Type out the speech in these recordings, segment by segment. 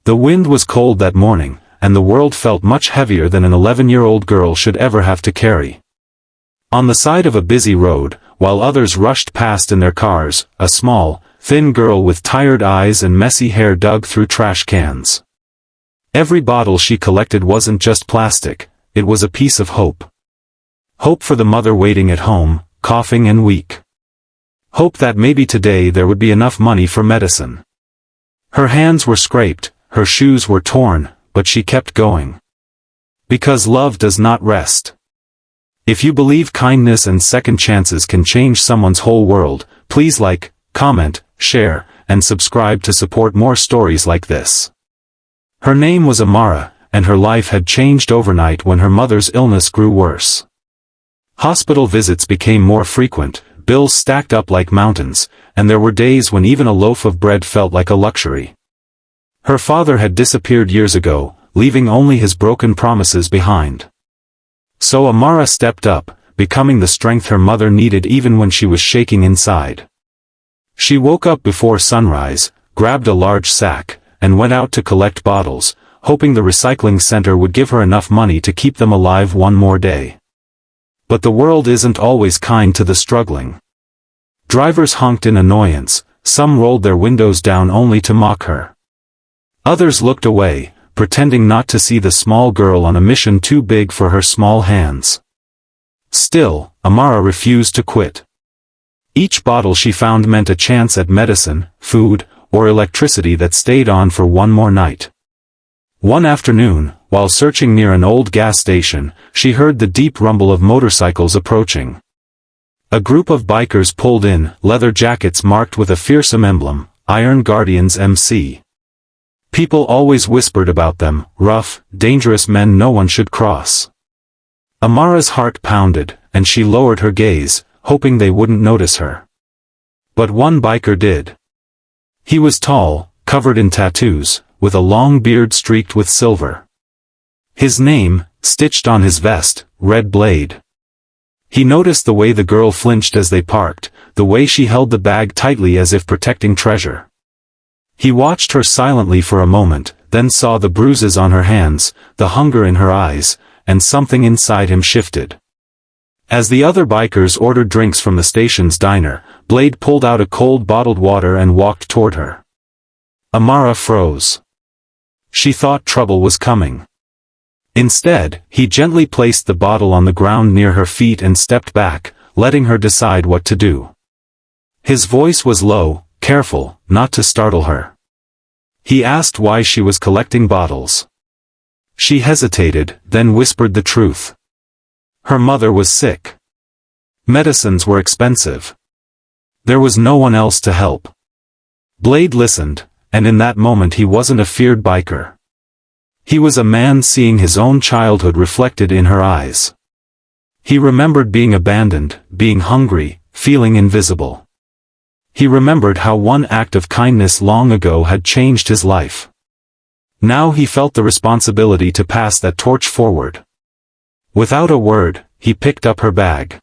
The wind was cold that morning, and the world felt much heavier than an 11-year-old girl should ever have to carry. On the side of a busy road, while others rushed past in their cars, a small, thin girl with tired eyes and messy hair dug through trash cans. Every bottle she collected wasn't just plastic, it was a piece of hope. Hope for the mother waiting at home, coughing and weak. Hope that maybe today there would be enough money for medicine. Her hands were scraped, her shoes were torn, but she kept going. Because love does not rest. If you believe kindness and second chances can change someone's whole world, please like, comment, share, and subscribe to support more stories like this. Her name was Amara, and her life had changed overnight when her mother's illness grew worse. Hospital visits became more frequent, bills stacked up like mountains, and there were days when even a loaf of bread felt like a luxury. Her father had disappeared years ago, leaving only his broken promises behind. So Amara stepped up, becoming the strength her mother needed even when she was shaking inside. She woke up before sunrise, grabbed a large sack, and went out to collect bottles, hoping the recycling center would give her enough money to keep them alive one more day. But the world isn't always kind to the struggling. Drivers honked in annoyance, some rolled their windows down only to mock her. Others looked away, pretending not to see the small girl on a mission too big for her small hands. Still, Amara refused to quit. Each bottle she found meant a chance at medicine, food, or electricity that stayed on for one more night. One afternoon, while searching near an old gas station, she heard the deep rumble of motorcycles approaching. A group of bikers pulled in, leather jackets marked with a fearsome emblem, Iron Guardians MC. People always whispered about them, rough, dangerous men no one should cross. Amara's heart pounded, and she lowered her gaze, hoping they wouldn't notice her. But one biker did. He was tall, covered in tattoos, with a long beard streaked with silver. His name, stitched on his vest, read Blade. He noticed the way the girl flinched as they parked, the way she held the bag tightly as if protecting treasure. He watched her silently for a moment, then saw the bruises on her hands, the hunger in her eyes, and something inside him shifted. As the other bikers ordered drinks from the station's diner, Blade pulled out a cold bottled water and walked toward her. Amara froze. She thought trouble was coming. Instead, he gently placed the bottle on the ground near her feet and stepped back, letting her decide what to do. His voice was low, careful, not to startle her. He asked why she was collecting bottles. She hesitated, then whispered the truth. Her mother was sick. Medicines were expensive. There was no one else to help. Blade listened, and in that moment he wasn't a feared biker. He was a man seeing his own childhood reflected in her eyes. He remembered being abandoned, being hungry, feeling invisible. He remembered how one act of kindness long ago had changed his life. Now he felt the responsibility to pass that torch forward. Without a word, he picked up her bag.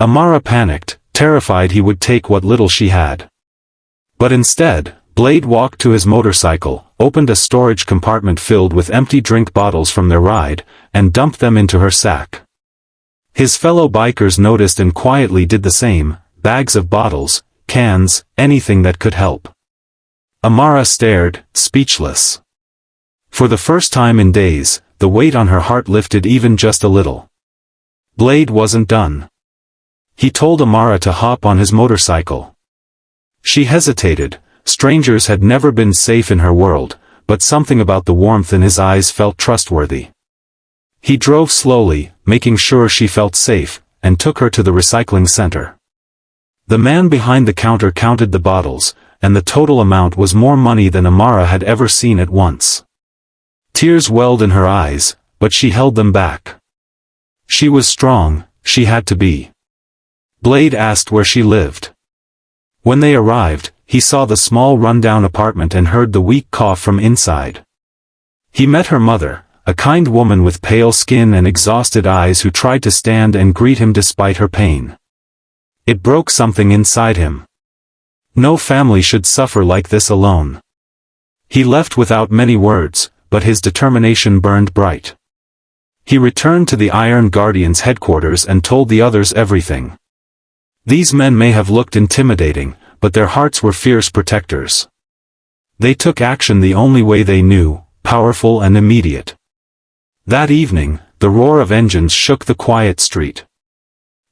Amara panicked, terrified he would take what little she had. But instead, Blade walked to his motorcycle, opened a storage compartment filled with empty drink bottles from their ride, and dumped them into her sack. His fellow bikers noticed and quietly did the same, bags of bottles, cans, anything that could help. Amara stared, speechless. For the first time in days, the weight on her heart lifted even just a little. Blade wasn't done. He told Amara to hop on his motorcycle. She hesitated. Strangers had never been safe in her world, but something about the warmth in his eyes felt trustworthy. He drove slowly, making sure she felt safe, and took her to the recycling center. The man behind the counter counted the bottles, and the total amount was more money than Amara had ever seen at once. Tears welled in her eyes, but she held them back. She was strong, she had to be. Blade asked where she lived. When they arrived, he saw the small rundown apartment and heard the weak cough from inside. He met her mother, a kind woman with pale skin and exhausted eyes who tried to stand and greet him despite her pain. It broke something inside him. No family should suffer like this alone. He left without many words, but his determination burned bright. He returned to the Iron Guardians' headquarters and told the others everything. These men may have looked intimidating, but their hearts were fierce protectors. They took action the only way they knew, powerful and immediate. That evening, the roar of engines shook the quiet street.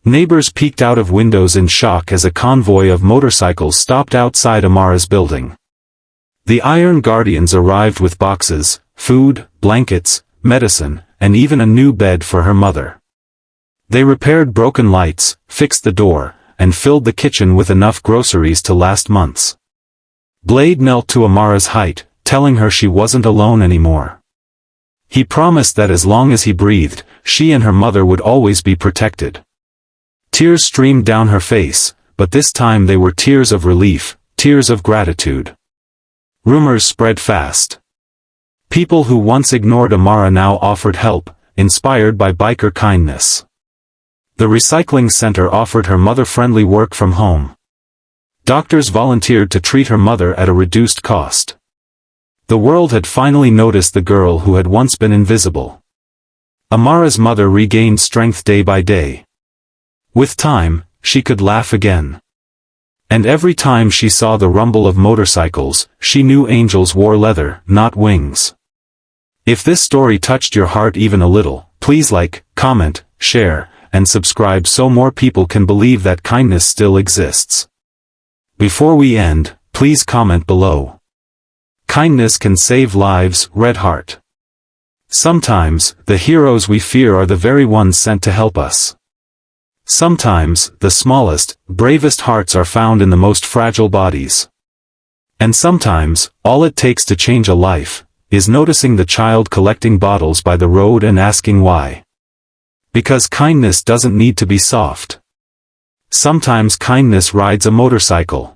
Neighbors peeked out of windows in shock as a convoy of motorcycles stopped outside Amara's building. The Iron Guardians arrived with boxes, food, blankets, medicine, and even a new bed for her mother. They repaired broken lights, fixed the door, and filled the kitchen with enough groceries to last months. Blade knelt to Amara's height, telling her she wasn't alone anymore. He promised that as long as he breathed, she and her mother would always be protected. Tears streamed down her face, but this time they were tears of relief, tears of gratitude. Rumors spread fast. People who once ignored Amara now offered help, inspired by biker kindness. The recycling center offered her mother-friendly work from home. Doctors volunteered to treat her mother at a reduced cost. The world had finally noticed the girl who had once been invisible. Amara's mother regained strength day by day. With time, she could laugh again. And every time she saw the rumble of motorcycles, she knew angels wore leather, not wings. If this story touched your heart even a little, please like, comment, share, and subscribe so more people can believe that kindness still exists. Before we end, please comment below. Kindness can save lives, Red Heart. Sometimes, the heroes we fear are the very ones sent to help us. Sometimes, the smallest, bravest hearts are found in the most fragile bodies. And sometimes, all it takes to change a life, is noticing the child collecting bottles by the road and asking why. Because kindness doesn't need to be soft. Sometimes kindness rides a motorcycle.